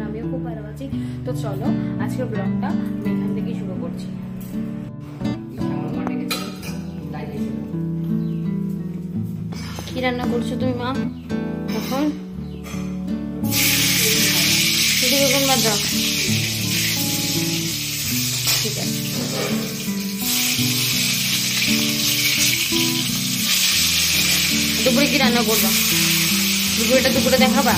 আর আমিও খুব ভালো আছি। তো চলো আজকের ব্লগটা আমি এখান থেকেই শুরু করছি। কি রান্না করছো তুমি মা এখন? শুধু বেগুন ভাজা, ঠিক আছে। দুপুরে কি রান্না করবা? দুপুরে দেখাবা?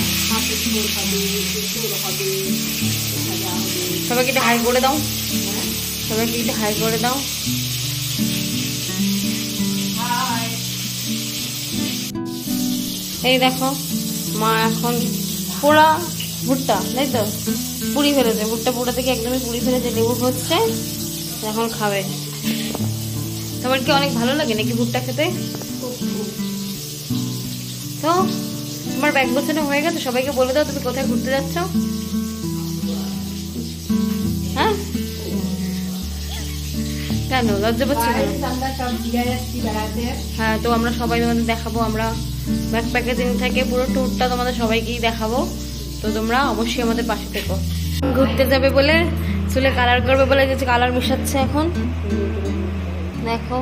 সবাইকে একটা হাই করে দাও, সবাইকে একটা হাই করে দাও। এই দেখো মা এখন পোড়া ভুট্টা, তাই তো পুরি ফেলেছে, ভুট্টা থেকে একদমই পুরি ফেলেছে, লেবু হচ্ছে, এখন খাবে। তোমার কি অনেক ভালো লাগে নাকি ভুট্টা খেতে? তো তোমার ব্যাগ গোছানো হয়ে গেছে? সবাইকে বলে দাও তুমি কোথায় ঘুরতে যাচ্ছ। হ্যাঁ কেন লজ্জা পাচ্ছি? হ্যাঁ তো আমরা সবাই তোমাদের দেখাবো, আমরা ব্যাগ প্যাকেজিং থেকে পুরো ট্যুরটা তোমাদের সবাইকেই দেখাবো। তো তোমরা অবশ্যই আমাদের পাশে থেকো। ঘুরতে যাবে বলে চুলে কালার করবে বলে যে কালার মিশাচ্ছে এখন দেখো।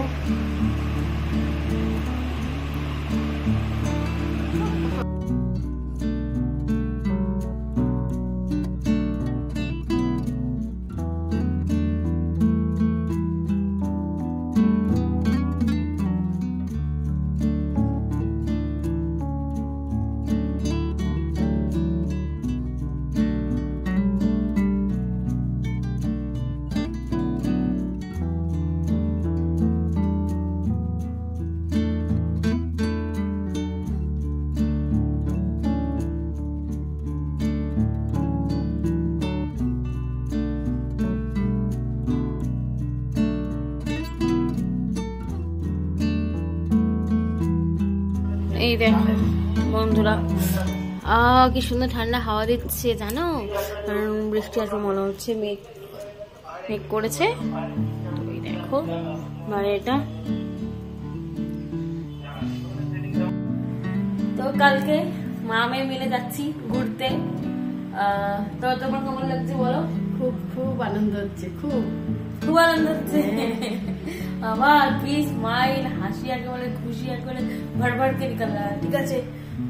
এই দেখো বন্ধুরা, কি সুন্দর ঠান্ডা হাওয়া দিচ্ছে জানো, বৃষ্টি আসবে মনে হচ্ছে, মেঘ করেছে। এই দেখো বাড়িটা। তো কালকে মা মেয়ে মিলে যাচ্ছি ঘুরতে। তো তোমার কেমন লাগছে বলো? খুব আনন্দ হচ্ছে, খুব আনন্দ হচ্ছে। আমার কি স্মাইল, হাসি একেবারে, খুশি একেবারে ভরভরকে নিকালা। ঠিক আছে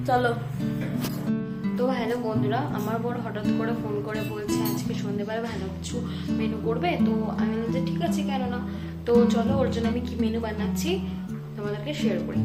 চলো। তো হ্যালো বন্ধুরা, আমার বড় হঠাৎ করে ফোন করে বলছে আজকে সন্ধ্যেবেলা ভালো কিছু মেনু করবে। তো আমি বলছি ঠিক আছে কেন না। তো চলো ওর জন্য আমি কি মেনু বানাচ্ছি তোমাদেরকে শেয়ার করি।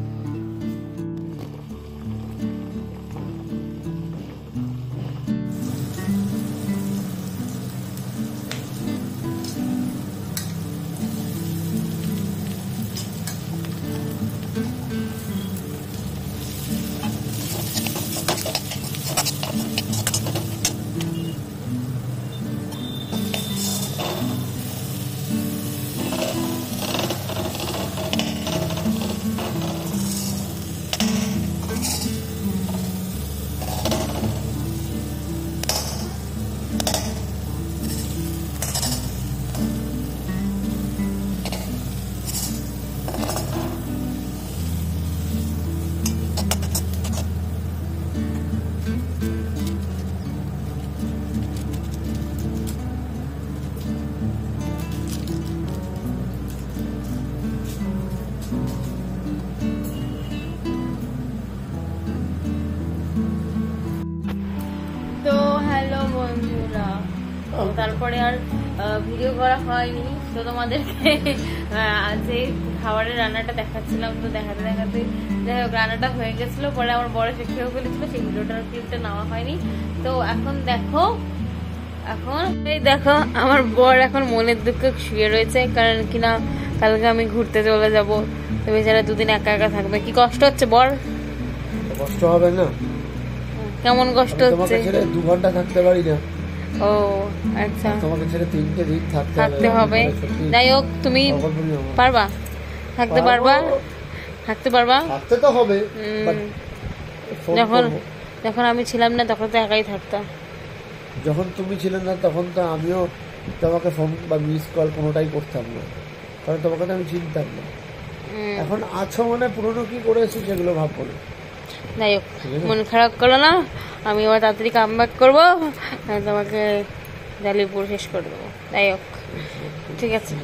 তারপরে আর ভিডিও করা হয়নি। তো তোমাদেরকে যে খাবারের রান্নাটা দেখাচ্ছিলাম, তো দেখাতে দেখাতে যাই হোক রান্নাটা হয়ে গেছিল, পরে আমার বড় সে খেয়েও ফেলেছিল, সেই ভিডিওটার ক্লিপটা নেওয়া হয়নি। তো এখন দেখো, এই দেখো আমার বর এখন মনের দুঃখে শুয়ে রয়েছে, কারণ কিনা কালকে আমি ঘুরতে চলে যাব। তো বেচারা দুদিন একা একা থাকবে। কি কষ্ট হচ্ছে বর? কষ্ট হবে না? কেমন কষ্ট হচ্ছে? 2 ঘন্টা থাকতে পারি না। ও আচ্ছা, তোমাকে ছেড়ে 3টে দিন থাকতে হবে। যাই হোক তুমি পারবা থাকতে? থাকতে তো হবে। যখন আমি ছিলাম না তখন তো একাই থাকতাম। যখন তুমি ছিলে না তখন তো আমিও তোমাকে ফোন বা মিস কল কোনোটাই করতাম না, কারণ তোমাকে তো আমি চিনতাম না। এখন আছো মানে পুরনো কি করেছি সেগুলো ভাববো না। যাই হোক, মন খারাপ করো না, আমি আবার তাড়াতাড়ি কাম ব্যাক করবো, তোমাকে জ্বালিয়ে পুরো শেষ করে দেবো। যাই হোক, ঠিক আছে।